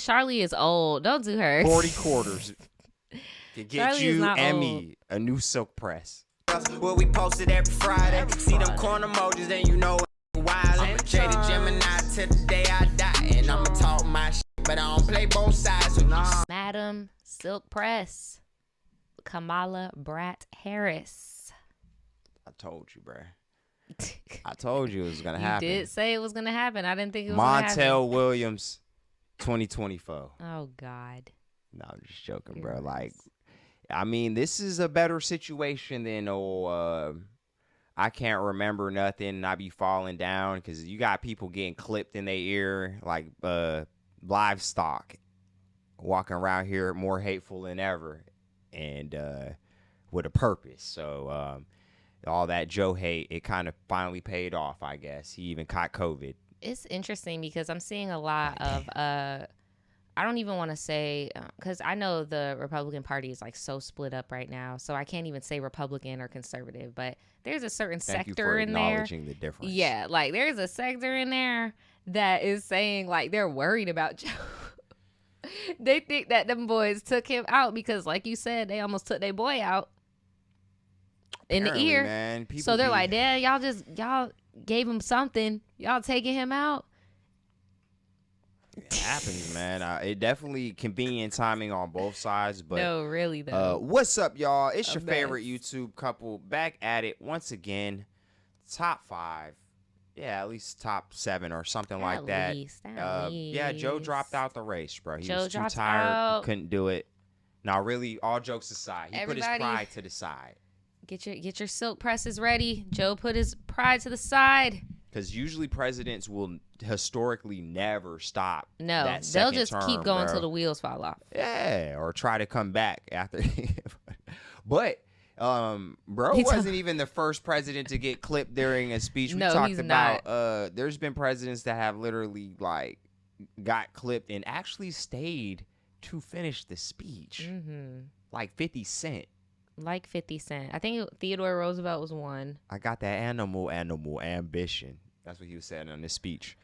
Charlie is old. Don't do her. 40 quarters to get Charlie you and old. me a new silk press. Well, we posted every Friday. See them corn emojis, then you know wild. Jaded Gemini till the day I die. And I'ma talk my shit, but I don't play both sides. So Madam Silk Press. Kamala Brat Harris. I told you, bruh. I told you it was going to happen. You did say it was going to happen. I didn't think it was going to happen. Montel Williams, 2024. Oh, God. No, I'm just joking, You're bro. nice. Like, I mean, this is a better situation than, I can't remember nothing and I be falling down, because you got people getting clipped in their ear like livestock, walking around here more hateful than ever and with a purpose. So, all that Joe hate, it kind of finally paid off, I guess. He even caught COVID. It's interesting because I'm seeing a lot of, I don't even want to say, because I know the Republican Party is like so split up right now. So I can't even say Republican or conservative, but there's a certain Thank you sector for in there. acknowledging the difference. Yeah, like there's a sector in there that is saying like they're worried about Joe. They think that them boys took him out because, like you said, they almost took their boy out in the Apparently, ear. man, So they're like, "Dad, y'all gave him something. Y'all taking him out." It happens, man. It definitely convenient timing on both sides, but No, really though. what's up, y'all? It's A your mess. favorite YouTube couple back at it once again. Top 5, yeah, at least top 7 or something like At that. least. Yeah, Joe dropped out the race, bro. He Joe was too dropped tired. out. He couldn't do it. Now, really, all jokes aside, he put his Everybody- pride to the side. Get your silk presses ready. Joe put his pride to the side. Because usually presidents will historically never stop. No, that they'll second just keep term, going bro. till the wheels fall off. Yeah, or try to come back after. But bro He told- wasn't even the first president to get clipped during a speech. We No, talked he's about there's been presidents that have literally like got clipped and actually stayed to finish the speech. Mm-hmm. Like 50 Cent. Like 50 Cent. I think Theodore Roosevelt was one. I got that animal ambition. That's what he was saying on this speech.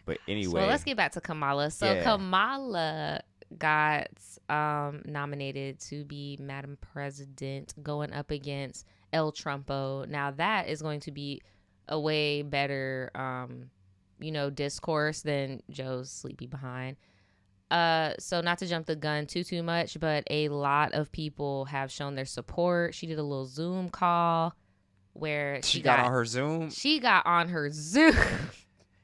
But anyway, So let's get back to Kamala. So Yeah. Kamala got nominated to be Madam President, going up against El Trumpo. Now that is going to be a way better, discourse than Joe's sleepy behind. So not to jump the gun too much, but a lot of people have shown their support. She did a little Zoom call where she got on her Zoom. She got on her Zoom.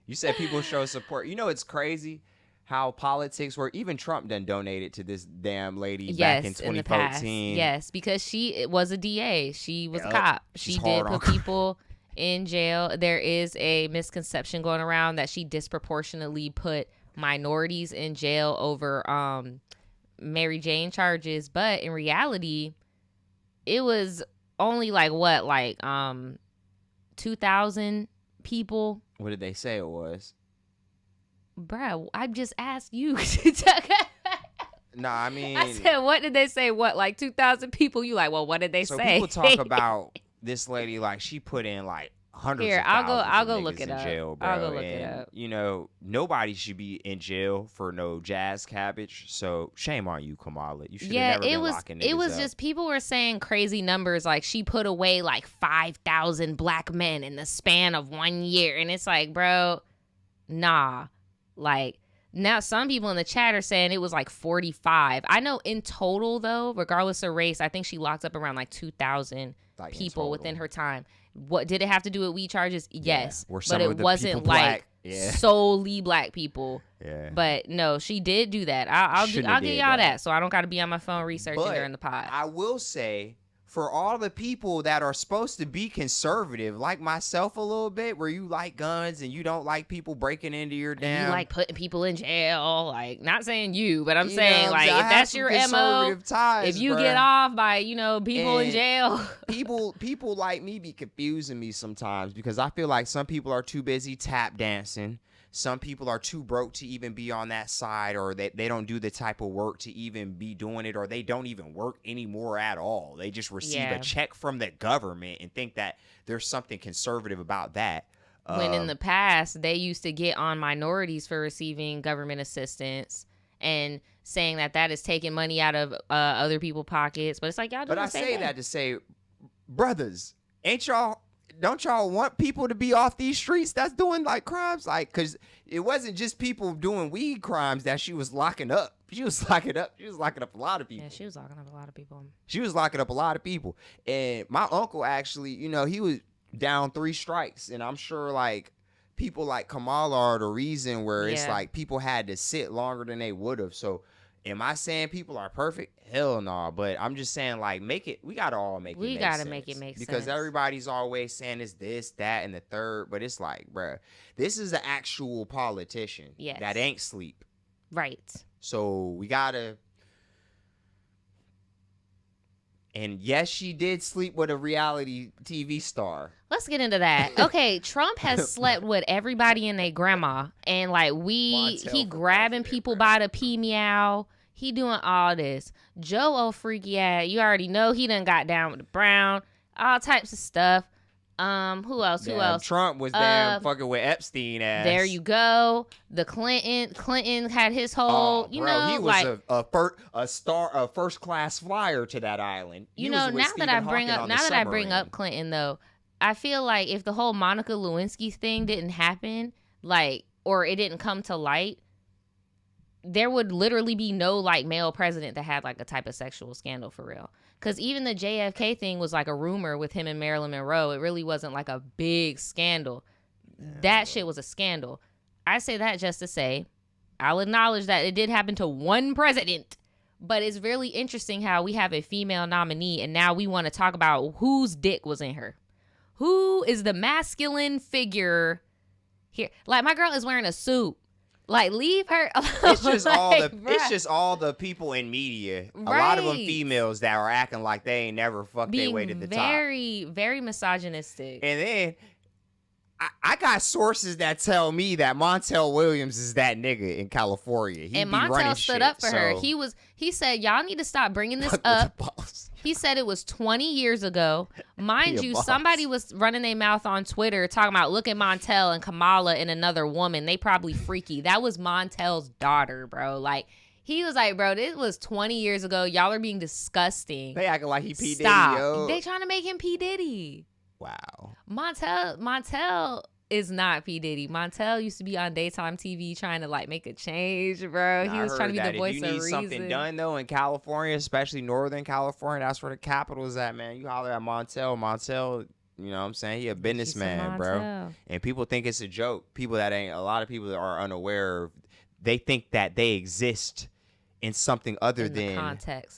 You said people show support. You know, it's crazy how politics work. Even Trump done donated to this damn lady back in the past. 2014. Yes, because she was a DA. She was a Yup. cop. She's She did hard on put people in jail. There is a misconception going around that she disproportionately put minorities in jail over Mary Jane charges, but in reality, it was only 2,000 people. What did they say it was? Bruh, I just asked you. No, I mean, I said, what did they say? What, like 2,000 people? You like, well, what did they so say? people talk about this lady like she put in like hundreds Here, of I'll thousands go of look niggas it in up. jail, bro. I'll go look it And, up. you know, nobody should be in jail for no jazz cabbage. So shame on you, Kamala. You should have never been locking niggas it was up. just people were saying crazy numbers, like she put away like 5,000 black men in the span of 1 year, and it's like, bro, nah. Like, now some people in the chat are saying it was like 45. I know in total though, regardless of race, I think she locked up around like 2,000 Like, in people total. within her time. What did it have to do with weed charges? Yes, Were some but of it the wasn't people like black? Yeah. solely black people. Yeah. But no, she did do that. I'll Shouldn't have give did y'all that. that, so I don't got to be on my phone researching But during the pod. I will say, for all the people that are supposed to be conservative, like myself a little bit, where you like guns and you don't like people breaking into your damn... You like putting people in jail, like not saying you, but I'm You saying know, like I if have that's some your MO, conservative ties, if you bruh. get off by people in And jail, people like me be confusing me sometimes because I feel like some people are too busy tap dancing. Some people are too broke to even be on that side, or they don't do the type of work to even be doing it, or they don't even work anymore at all. They just receive Yeah. a check from the government and think that there's something conservative about that. When in the past, they used to get on minorities for receiving government assistance and saying that is taking money out of other people's pockets. But it's like, y'all do the same thing. That to say, brothers, don't y'all want people to be off these streets that's doing like crimes? Like, because it wasn't just people doing weed crimes that she was locking up. She was locking up a lot of people. Yeah, she was locking up a lot of people. She was locking up a lot of people. And my uncle actually, you know, he was down 3 strikes. And I'm sure like people like Kamala are the reason where it's like people had to sit longer than they would have. So am I saying people are perfect? Hell no. But I'm just saying, like, we got to all make it make sense. We got to make it make sense. Because everybody's always saying it's this, that, and the third. But it's like, bruh, this is an actual politician that ain't sleep. Right. So we got to. And yes, she did sleep with a reality TV star. Let's get into that. Okay, Trump has slept with everybody and their grandma. And like he grabbing people by the pee meow. He doing all this. Joe O'Freaky ass, you already know he done got down with the Brown. All types of stuff. Who else? Trump was damn fucking with Epstein ass. There you go. The Clinton had his whole, he was like a first class flyer to that island. Now that I bring up Clinton though, I feel like if the whole Monica Lewinsky thing didn't happen, like, or it didn't come to light, there would literally be no like male president that had like a type of sexual scandal for real. Because even the JFK thing was like a rumor with him and Marilyn Monroe. It really wasn't like a big scandal. That shit was a scandal. I say that just to say, I'll acknowledge that it did happen to one president. But it's really interesting how we have a female nominee and now we want to talk about whose dick was in her. Who is the masculine figure here? Like, my girl is wearing a suit. Like, leave her alone. It's just all the people in media. A lot of them females that are acting like they ain't never fucked their way to the top. Very, very misogynistic. And then I got sources that tell me that Montel Williams is that nigga in California. And Montel stood up for her. He said, y'all need to stop bringing this up. He said it was 20 years ago. Mind you, somebody was running their mouth on Twitter talking about, look at Montel and Kamala and another woman. They probably freaky. That was Montel's daughter, bro. Like, he was like, bro, this was 20 years ago. Y'all are being disgusting. They acting like he P. Diddy, yo. They trying to make him P. Diddy. Wow. Montel is not P. Diddy. Montel used to be on daytime TV trying to like make a change, bro. He was trying to be the voice of reason. If you need something done though in California, especially Northern California, that's where the capital is at, man. You holler at Montel. Montel, you know what I'm saying? He a businessman, bro. And people think it's a joke. A lot of people that are unaware, they think that they exist in something other than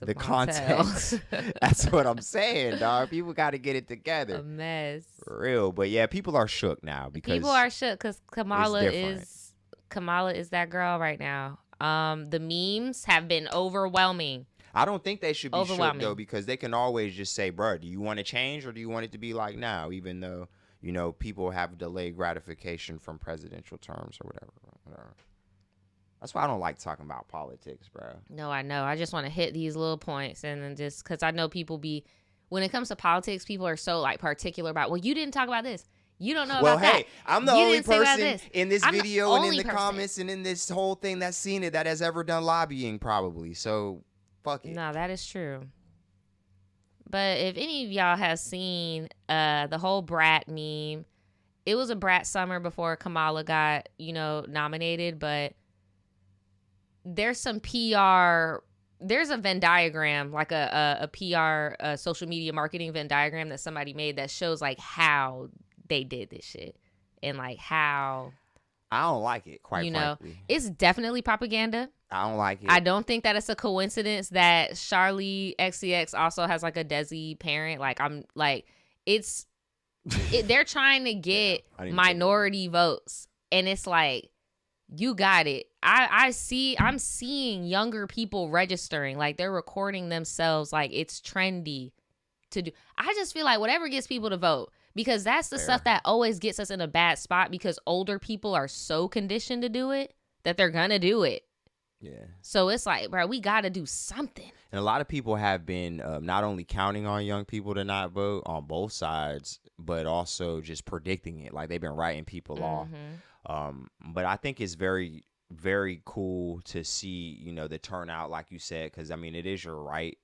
the context. That's what I'm saying, dog. People got to get it together. A mess. For real. But yeah, people are shook now because Kamala is that girl right now. The memes have been overwhelming. I don't think they should be shook though, because they can always just say, bro, do you want to change or do you want it to be like now? Even though, you know, people have delayed gratification from presidential terms or whatever. That's why I don't like talking about politics, bro. No, I know. I just want to hit these little points and then just because I know people when it comes to politics, people are so like particular about, well, you didn't talk about this. You don't know about that. Well, hey, I'm the only person in this video and in the comments and in this whole thing that's seen it that has ever done lobbying probably. So, fuck it. No, that is true. But if any of y'all has seen the whole brat meme, it was a brat summer before Kamala got, nominated, but there's some PR, there's a Venn diagram, like a PR, social media marketing Venn diagram that somebody made that shows like how they did this shit and like how. I don't like it, quite frankly. It's definitely propaganda. I don't like it. I don't think that it's a coincidence that Charlie XCX also has like a Desi parent. Like they're trying to get minority votes, and it's like, you got it. I'm seeing younger people registering, like they're recording themselves, like it's trendy to do. I just feel like whatever gets people to vote, because that's the stuff that always gets us in a bad spot, because older people are so conditioned to do it that they're gonna do it. Yeah. So it's like, bro, we got to do something. And a lot of people have been not only counting on young people to not vote on both sides, but also just predicting it. Like they've been writing people off. But I think it's very, very cool to see, you know, the turnout, like you said, because, I mean, it is your right.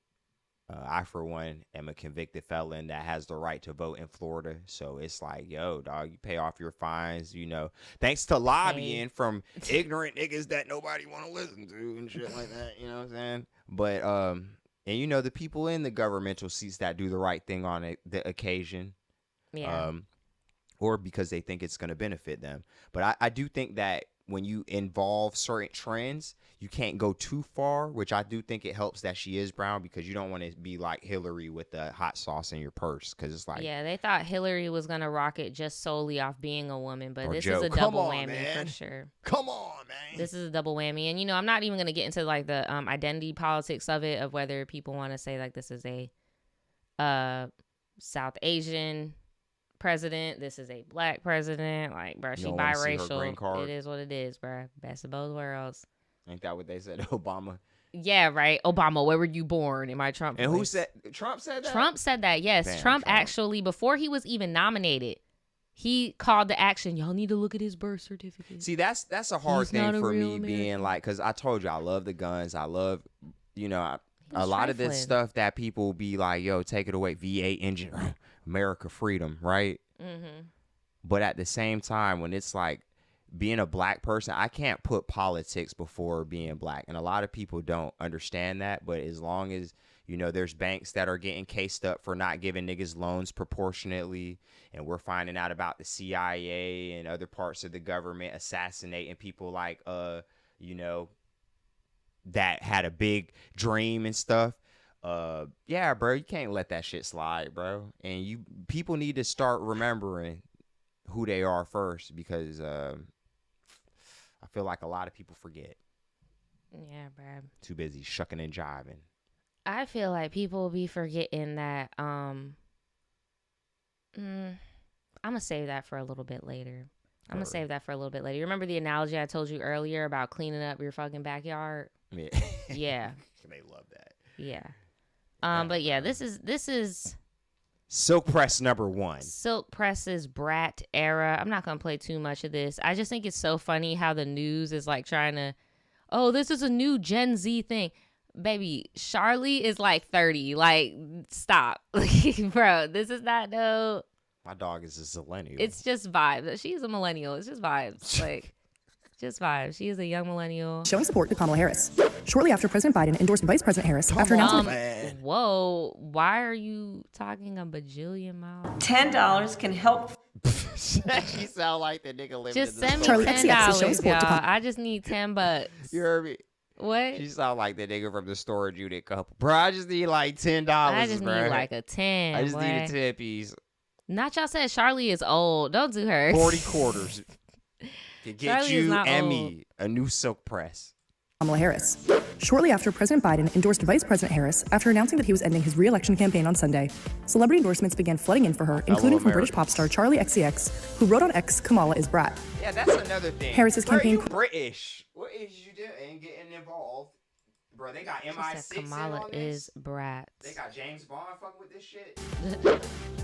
I, for one, am a convicted felon that has the right to vote in Florida. So it's like, yo, dog, you pay off your fines, you know, thanks to lobbying from ignorant niggas that nobody want to listen to and shit like that. You know what I'm saying? But, and, you know, the people in the governmental seats that do the right thing on the occasion. Yeah. Or because they think it's going to benefit them. But I do think that when you involve certain trends, you can't go too far, which I do think it helps that she is brown, because you don't want to be like Hillary with the hot sauce in your purse, because it's like... Yeah, they thought Hillary was going to rock it just solely off being a woman, but this Joe, is a double whammy for sure. Come on, man. This is a double whammy. And, you know, I'm not even going to get into like the identity politics of it, of whether people want to say like this is a South Asian president, this is a black president, like, bro, she biracial. It is what it is, bro. Best of both worlds. Ain't that what they said, Obama? Yeah, right. Obama, where were you born? In my Trump and voice. Who said Trump said that? Trump said that, yes. Damn, Trump actually, before he was even nominated, he called the action, y'all need to look at his birth certificate. See, that's a hard thing for me, being like, because I told you I love the guns, I love, you know, a lot of this stuff that people be like, yo, take it away, V8 engine, America freedom, right? But at the same time, when it's like being a black person, I can't put politics before being black. And a lot of people don't understand that. But as long as, you know, there's banks that are getting cased up for not giving niggas loans proportionately, and we're finding out about the CIA and other parts of the government assassinating people like, you know, that had a big dream and stuff. Yeah, bro, you can't let that shit slide, bro. And people need to start remembering who they are first, because I feel like a lot of people forget. Yeah, bro. Too busy shucking and jiving. I feel like people be forgetting that I'm gonna save that for a little bit later. You remember the analogy I told you earlier about cleaning up your fucking backyard? Yeah. Yeah. They love that. Yeah. But yeah, this is Silk Press #1. Silk Press's brat era. I'm not gonna play too much of this. I just think it's so funny how the news is like trying to, oh, this is a new Gen Z thing. Baby, Charlie is like 30. Like, stop. Bro, this is not no. My dog is a zillennial. It's just vibes. She's a millennial. It's just vibes. Like, just vibes. She is a young millennial. Showing support to Kamala Harris. Shortly after President Biden endorsed Vice President Harris after announcing... Whoa. Why are you talking a bajillion miles? $10 can help. She sound like the nigga living just in the send me Charlie $10, y'all. I just need $10. You heard me? What? She sound like the nigga from the storage unit couple. Bro, I just need like $10. I just need like a 10. I just need a 10 piece. Not y'all said Charlie is old. Don't do her. 40 quarters. To get Charlie you and old. me a new Silk Press. Kamala Harris. Shortly after President Biden endorsed Vice President Harris after announcing that he was ending his re-election campaign on Sunday, celebrity endorsements began flooding in for her, including from British pop star Charlie XCX, who wrote on X, Kamala is brat. Yeah, that's another thing. Harris's campaign... You British. What is you doing getting involved? Bro, they got MI6 Kamala in on this. is brat. They got James Bond fucking with this shit.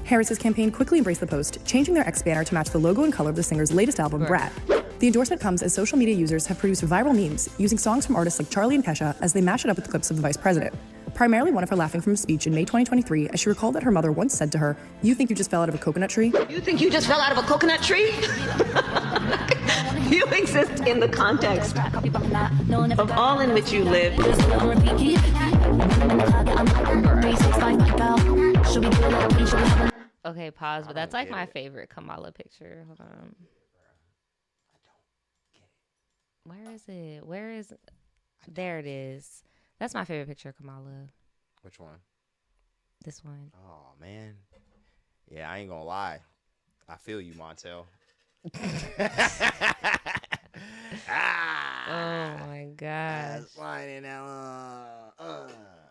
Harris's campaign quickly embraced the post, changing their X banner to match the logo and color of the singer's latest album, Brat. The endorsement comes as social media users have produced viral memes using songs from artists like Charlie and Kesha as they mash it up with clips of the vice president. Primarily one of her laughing from a speech in May 2023 as she recalled that her mother once said to her, "You think you just fell out of a coconut tree?" You think you just fell out of a coconut tree? You exist in the context of all in which you live. Okay, pause, but that's like my favorite Kamala picture. Hold on. Where is it? Where is it? There it is. That's my favorite picture of Kamala. Which one? This one. Oh, man. Yeah, I ain't gonna lie. I feel you, Montel. Oh my gosh.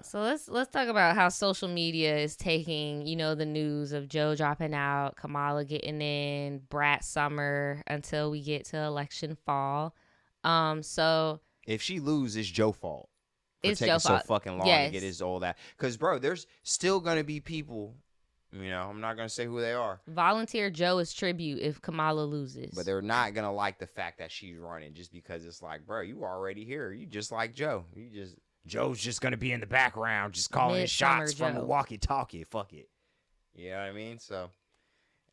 So let's talk about how social media is taking, you know, the news of Joe dropping out, Kamala getting in, brat summer until we get to election fall. So If she loses, it's Joe's fault. For It's taking Joe's so fault. fucking long Yes. to get his old ass. Because, bro, there's still going to be people, you know, I'm not going to say who they are. Volunteer Joe as tribute if Kamala loses. But they're not going to like the fact that she's running just because it's like, bro, you already here. You just like Joe. Joe's just going to be in the background just calling his shots from a walkie-talkie. Fuck it. You know what I mean? So,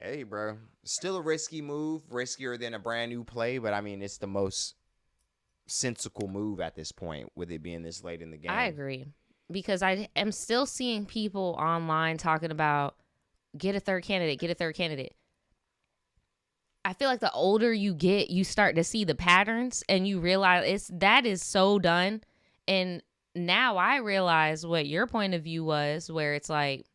hey, bro. Still a risky move. Riskier than a brand new play. But, I mean, it's the most sensible move at this point with it being this late in the game. I agree. Because I am still seeing people online talking about get a third candidate. I feel like the older you get, you start to see the patterns and you realize that is so done. And now I realize what your point of view was, where it's like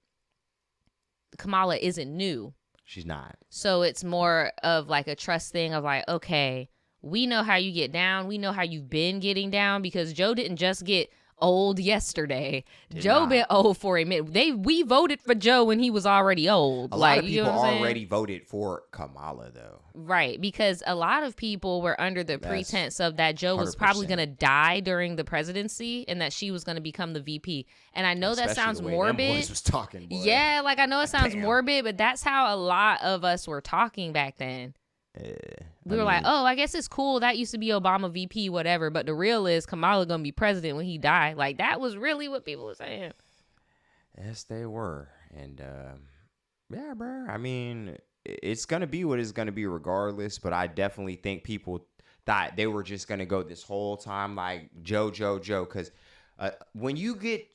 Kamala isn't new. She's not. So it's more of like a trust thing of like, okay, we know how you get down. We know how you've been getting down, because Joe didn't just get old yesterday. Joe been old for a minute. We voted for Joe when he was already old. A lot of you people know what I'm saying? already voted for Kamala, though. Right, because a lot of people were under the pretense of that Joe was probably 100%. going to die during the presidency and that she was going to become the VP. And I know that Especially sounds the way morbid. them boys was talking, boy. Yeah, like I know it sounds Damn. morbid, but that's how a lot of us were talking back then. We were like, oh, I guess it's cool. That used to be Obama VP, whatever. But the real is Kamala going to be president when he died. Like, that was really what people were saying. Yes, they were. And, yeah, bro. I mean, it's going to be what it's going to be regardless. But I definitely think people thought they were just going to go this whole time like Joe. Because when you get,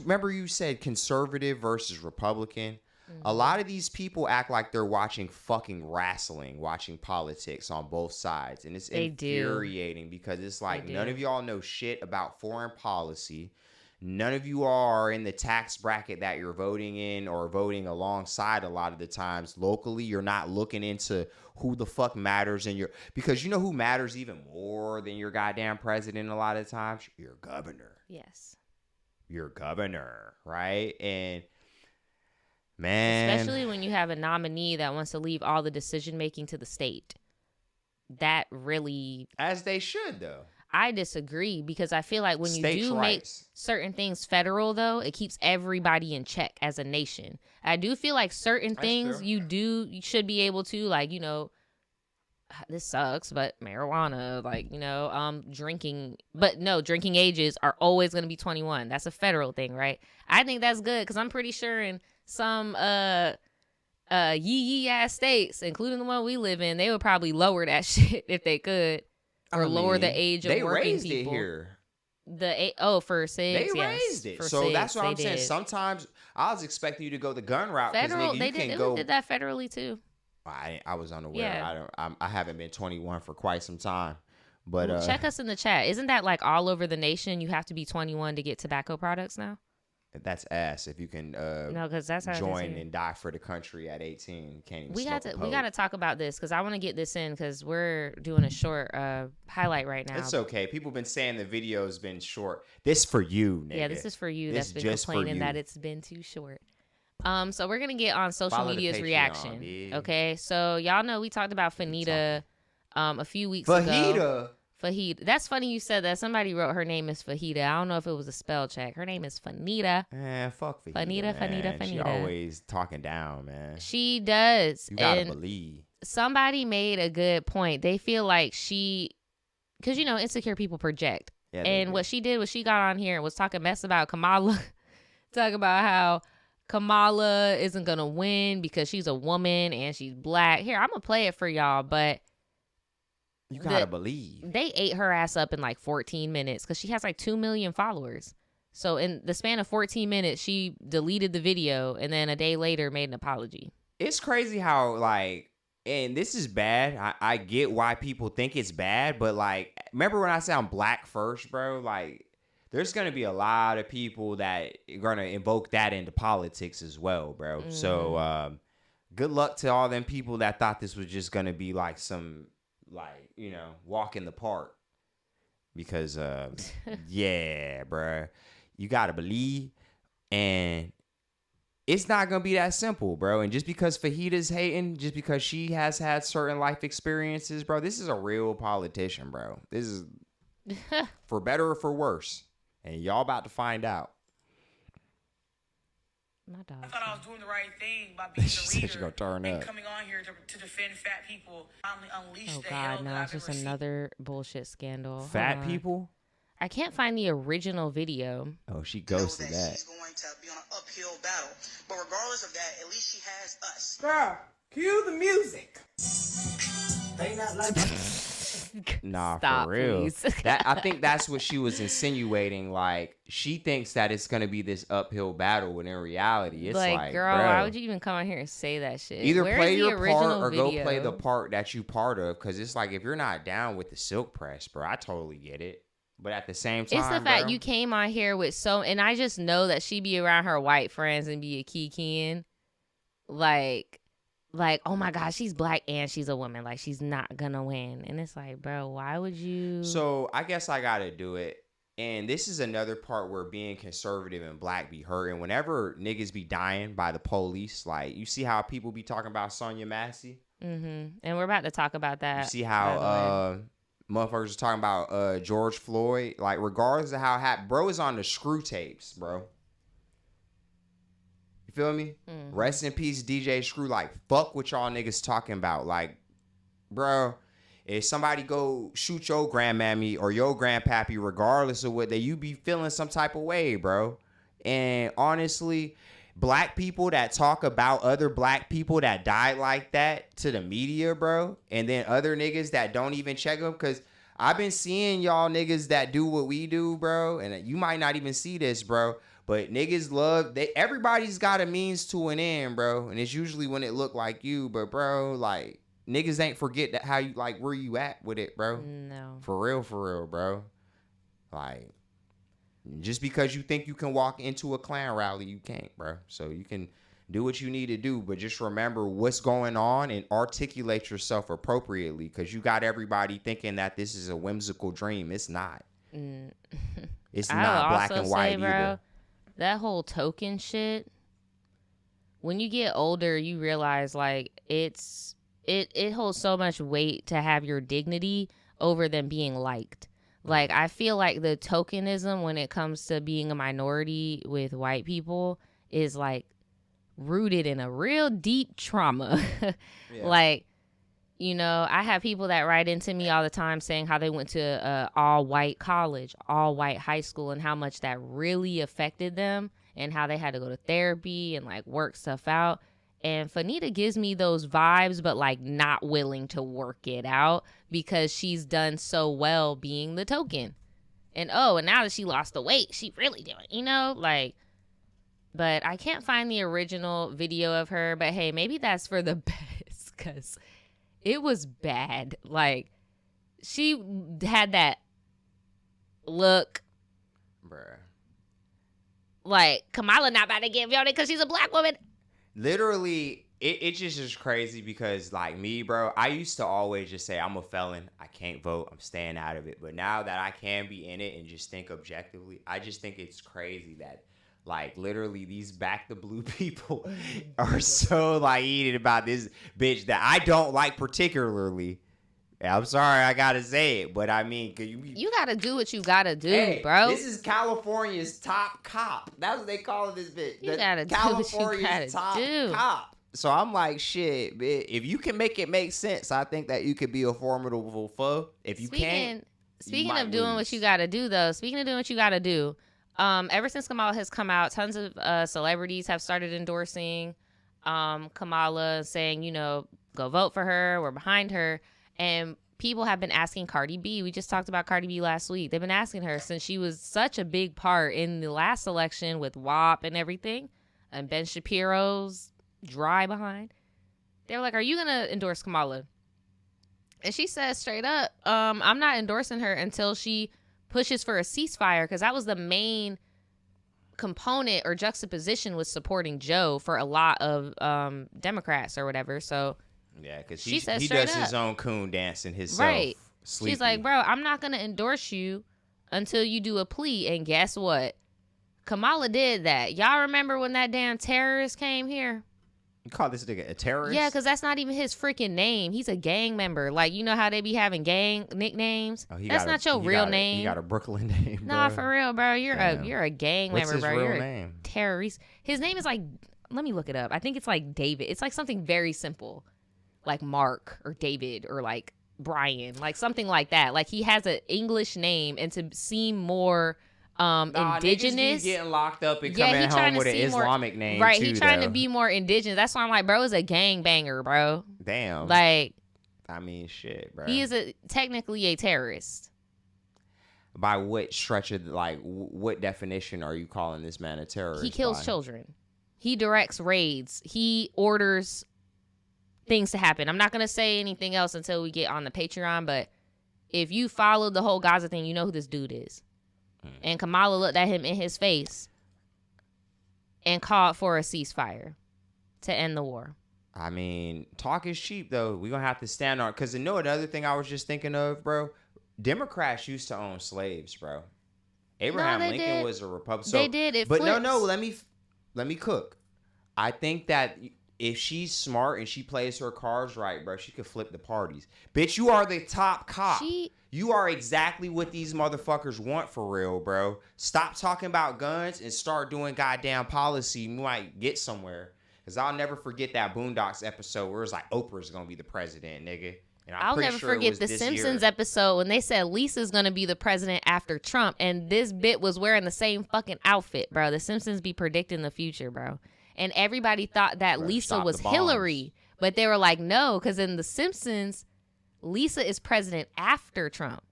remember you said conservative versus Republican. A lot of these people act like they're watching fucking wrestling, watching politics on both sides. And it's infuriating because it's like none of y'all know shit about foreign policy. None of you are in the tax bracket that you're voting in or voting alongside a lot of the times. Locally, you're not looking into who the fuck matters in your... Because you know who matters even more than your goddamn president a lot of times? Your governor. Yes. Your governor, right? And... man, especially when you have a nominee that wants to leave all the decision making to the state. That really, as they should, though. I disagree, because I feel like when you States' do rights. make certain things federal, though, it keeps everybody in check as a nation. I do feel like certain things true. you should be able to, like, you know, this sucks, but marijuana, like, you know, drinking, but no, drinking ages are always going to be 21. That's a federal thing, right? I think that's good, because I'm pretty sure in some yee ass states, including the one we live in, they would probably lower that shit if they could, or lower the age of they working raised people. it here. For cigs, They yes. raised it. For So cigs, that's what they I'm saying. did. Sometimes I was expecting you to go the gun route. Federal, Nigga, they you did. can They go. did that federally too. I was unaware. Yeah. I haven't been 21 for quite some time. But Check us in the chat. Isn't that like all over the nation? You have to be 21 to get tobacco products now. that's ass. If you can No, because that's how it is join here. and die for the country at 18, you can't even We smoke got to a we poke. got to talk about this, because I want to get this in, because we're doing a short highlight right now. It's okay. People been saying the video's been short. This for you, nigga. Yeah, this is for you. This That's been just for complaining that you. it's been too short. So we're gonna get on social Follow the media's Patreon, reaction. bitch. Okay, so y'all know we talked about Fanita a few weeks ago. Fajita. That's funny you said that. Somebody wrote her name is Fajita. I don't know if it was a spell check. Her name is Fanita. Fuck Fanita, man. She Fanita. always talking down, man. She does. You gotta and believe. somebody made a good point. They feel like because you know, insecure people project. Yeah, they And do. what she did was she got on here and was talking mess about Kamala. Talking about how Kamala isn't gonna win because she's a woman and she's black. Here, I'm gonna play it for y'all, but You gotta believe. they ate her ass up in like 14 minutes because she has like 2 million followers. So in the span of 14 minutes, she deleted the video and then a day later made an apology. It's crazy how, like, and this is bad. I get why people think it's bad, but, like, remember when I said I'm black first, bro? Like, there's going to be a lot of people that are going to invoke that into politics as well, bro. Mm-hmm. So, good luck to all them people that thought this was just going to be, like, some, like, you know, walk in the park. Because, yeah, bro. You got to believe. And it's not going to be that simple, bro. And just because Fajita's hating, just because she has had certain life experiences, bro, this is a real politician, bro. This is For better or for worse. And y'all about to find out. My dog. I thought I was doing the right thing by being She the said leader she gonna turn and up. coming on here to defend fat people. Finally unleash Oh the hell God, no! that It's I've just ever seen. another bullshit scandal. Hold Fat on. people? I can't find the original video. Oh, she Know ghosted that. she's going to be on an uphill battle. But regardless of that, at least she has us. Girl, cue the music. Nah, Stop, for real. please. I think that's what she was insinuating. Like, she thinks that it's gonna be this uphill battle, when in reality, it's like, girl, bro, why would you even come out here and say that shit? either Where's play the your part original or go video? play the part that you part of. Because it's like, if you're not down with the silk press, bro, I totally get it. But at the same time, It's the fact bro, you came on here with and I just know that she be around her white friends and be a kikiing. Like, oh my God, she's black and she's a woman. Like, she's not gonna win. And it's like, bro, why would you? So I guess I gotta do it. And this is another part where being conservative and black be hurting. Whenever niggas be dying by the police, like, you see how people be talking about Sonya Massey? Mm-hmm. And we're about to talk about that. You see how motherfuckers are talking about George Floyd? Like, regardless of how bro is on the screw tapes, bro. You feel me? Mm-hmm. Rest in peace, DJ Screw. Like, fuck what y'all niggas talking about. Like, bro, if somebody go shoot your grandmammy or your grandpappy, regardless of what you be feeling some type of way, bro. And honestly, black people that talk about other black people that died like that to the media, bro, and then other niggas that don't even check them, because I've been seeing y'all niggas that do what we do, bro, and you might not even see this, bro, but niggas everybody's got a means to an end, bro, and it's usually when it look like you, but bro, like, niggas ain't forget that how you, like, where you at with it, bro. No. For real, bro. Like, just because you think you can walk into a Klan rally, you can't, bro. So you can do what you need to do, but just remember what's going on and articulate yourself appropriately, because you got everybody thinking that this is a whimsical dream. It's not. It's not black and white either. That whole token shit, when you get older, you realize, like, it holds so much weight to have your dignity over them being liked. Like, I feel like the tokenism when it comes to being a minority with white people is, like, rooted in a real deep trauma. Yeah. Like, you know, I have people that write into me all the time saying how they went to all white college, all white high school, and how much that really affected them and how they had to go to therapy and, like, work stuff out. And Fanita gives me those vibes, but, like, not willing to work it out because she's done so well being the token. And now that she lost the weight, she really doing it, you know? Like, but I can't find the original video of her. But, hey, maybe that's for the best because it was bad. Like, she had that look. Bruh. Like, Kamala not about to get voted because she's a black woman. Literally, it just is crazy because, like, me, bro, I used to always just say, I'm a felon. I can't vote. I'm staying out of it. But now that I can be in it and just think objectively, I just think it's crazy that, like, literally these back the blue people are so, like, heated about this bitch that I don't like particularly. I'm sorry I gotta say it, but I mean, you gotta do what you gotta do, bro. This is California's top cop. That's what they call this bitch. You gotta do what you gotta top do. Cop. So I'm like, shit, bitch, if you can make it make sense, I think that you could be a formidable foe. If you can't, speaking of doing what you gotta do, though, ever since Kamala has come out, tons of celebrities have started endorsing Kamala, saying, you know, go vote for her, we're behind her. And people have been asking Cardi B. We just talked about Cardi B last week. They've been asking her since she was such a big part in the last election with WAP and everything, and Ben Shapiro's dry behind. They were like, are you going to endorse Kamala? And she says straight up, I'm not endorsing her until she pushes for a ceasefire, because that was the main component or juxtaposition with supporting Joe for a lot of Democrats or whatever. So yeah, because he does his own coon dancing himself. Right. Sleepy. She's like, bro, I'm not going to endorse you until you do a plea. And guess what? Kamala did that. Y'all remember when that damn terrorist came here? You call this nigga a terrorist? Yeah, because that's not even his freaking name. He's a gang member. Like, you know how they be having gang nicknames? That's not your real name. He got a Brooklyn name, bro. Nah, for real, bro. You're a gang What's member, his bro. real You're name? a terrorist. His name is like, let me look it up. I think it's like David. It's like something very simple. Like Mark or David or like Brian. Like something like that. Like he has an English name, and to seem more indigenous. Niggas be getting locked up and coming home with an Islamic name, right? Too, He trying though. to be more indigenous. That's why I'm like, bro is a gang banger, bro. Damn. Like, I mean, shit, bro. he is technically a terrorist. By what stretch of, like, what definition are you calling this man a terrorist? He kills children. He directs raids. He orders things to happen. I'm not gonna say anything else until we get on the Patreon, but if you followed the whole Gaza thing, you know who this dude is. And Kamala looked at him in his face and called for a ceasefire to end the war. I mean, talk is cheap, though. We're going to have to stand on it. Because you know another thing I was just thinking of, bro? Democrats used to own slaves, bro. Abraham Lincoln was a Republican. So, they did. It but flips. no, let me cook. I think that if she's smart and she plays her cards right, bro, she could flip the parties. Bitch, you are the top cop. You are exactly what these motherfuckers want for real, bro. Stop talking about guns and start doing goddamn policy. You might get somewhere. Because I'll never forget that Boondocks episode where it was like Oprah's going to be the president, nigga. And I'll never forget the Simpsons episode when they said Lisa's going to be the president after Trump. And this bit was wearing the same fucking outfit, bro. The Simpsons be predicting the future, bro. And everybody thought that Lisa was Hillary. But they were like, no, because in the Simpsons, Lisa is president after Trump.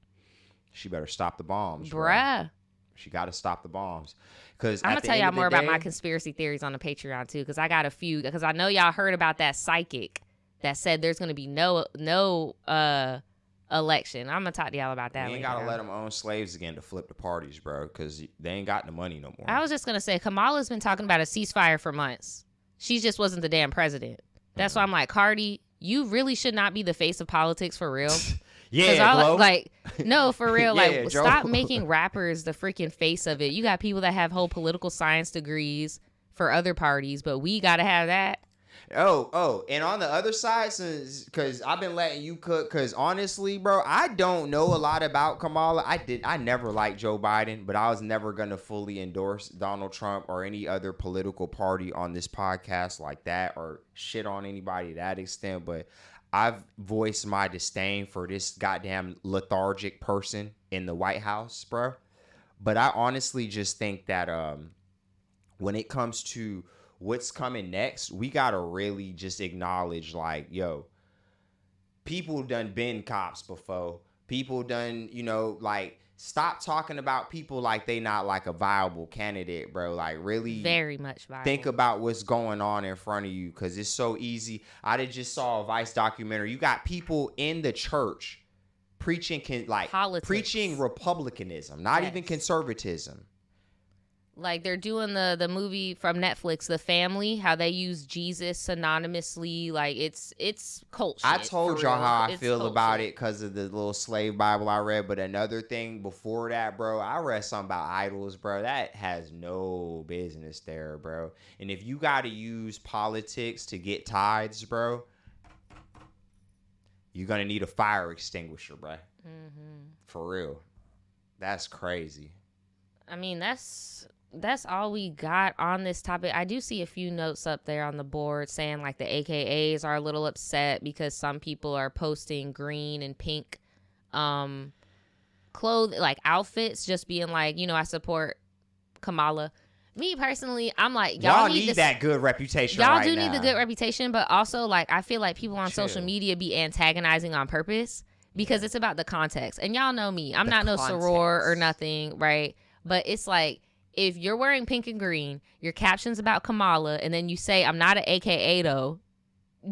She better stop the bombs, bruh. Bro. She got to stop the bombs. Because I'm going to tell y'all more about my conspiracy theories on the Patreon, too, because I got a few. Because I know y'all heard about that psychic that said there's going to be no election. I'm going to talk to y'all about that later. You ain't got to let them own slaves again to flip the parties, bro, because they ain't got the money no more. I was just going to say, Kamala's been talking about a ceasefire for months. She just wasn't the damn president. That's why I'm like, Cardi, you really should not be the face of politics for real. Yeah, no, for real. Yeah, like, Joe. Stop making rappers the freaking face of it. You got people that have whole political science degrees for other parties, but we got to have that. Oh, and on the other side, because I've been letting you cook, because honestly, bro, I don't know a lot about Kamala. I never liked Joe Biden, but I was never going to fully endorse Donald Trump or any other political party on this podcast like that or shit on anybody to that extent, but I've voiced my disdain for this goddamn lethargic person in the White House, bro. But I honestly just think that when it comes to what's coming next, we got to really just acknowledge, like, yo, people done been cops before. People done, like, stop talking about people like they not, like, a viable candidate, bro. Like, really very much viable. Think about what's going on in front of you, because it's so easy. I just saw a Vice documentary. You got people in the church preaching, politics. Preaching republicanism, not even conservatism. Like, they're doing the movie from Netflix, The Family, how they use Jesus synonymously. Like, it's cult shit. I told y'all how I feel about it it because of the little slave Bible I read. But another thing before that, bro, I read something about idols, bro. That has no business there, bro. And if you got to use politics to get tithes, bro, you're going to need a fire extinguisher, bro. Mm-hmm. For real. That's crazy. I mean, that's all we got on this topic. I do see a few notes up there on the board saying like the AKAs are a little upset because some people are posting green and pink clothes, like outfits, just being like, I support Kamala. Me personally, I'm like, y'all need that good reputation. Y'all do need the good reputation, but also like I feel like people on social media be antagonizing on purpose because it's about the context. And y'all know me. I'm not no soror or nothing, right? But it's like, if you're wearing pink and green, your caption's about Kamala, and then you say, I'm not an AKA though,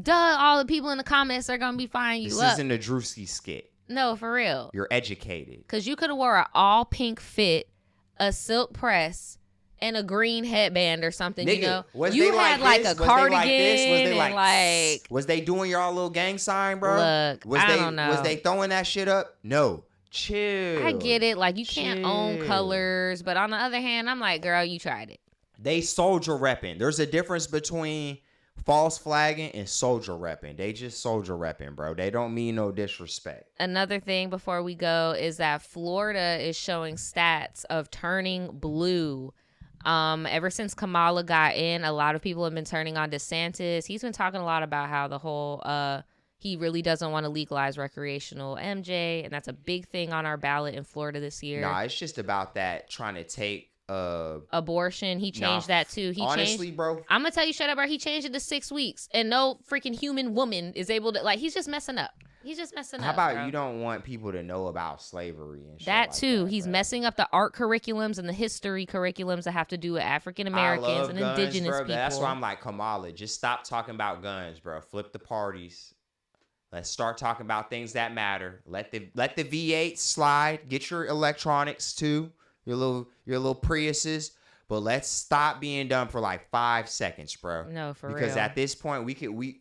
all the people in the comments are going to be firing you up. This isn't a Drewski skit. No, for real. You're educated. Because you could have wore an all pink fit, a silk press, and a green headband or something, Nigga, you had like a cardigan was they doing y'all little gang sign, bro? Look, I don't know. Was they throwing that shit up? No. Chill. I get it. Like, you can't own colors. But on the other hand, I'm like, girl, you tried it. They soldier repping. There's a difference between false flagging and soldier repping. They just soldier repping, bro. They don't mean no disrespect. Another thing before we go is that Florida is showing stats of turning blue. Ever since Kamala got in, a lot of people have been turning on DeSantis. He's been talking a lot about how the whole he really doesn't want to legalize recreational MJ, and that's a big thing on our ballot in Florida this year. Nah, it's just about that trying to take abortion. He changed that too. Honestly, bro, I'm gonna tell you straight up, bro. He changed it to 6 weeks, and no freaking human woman is able to. Like, he's just messing up. How about you don't want people to know about slavery and shit that like too? that, He's bro. messing up the art curriculums and the history curriculums that have to do with African Americans and guns, indigenous bro, people. That's why I'm like, Kamala, just stop talking about guns, bro. Flip the parties. Let's start talking about things that matter. Let the V8 slide. Get your electronics too, your little Priuses. But let's stop being dumb for like 5 seconds, bro. No, for real. Because at this point, we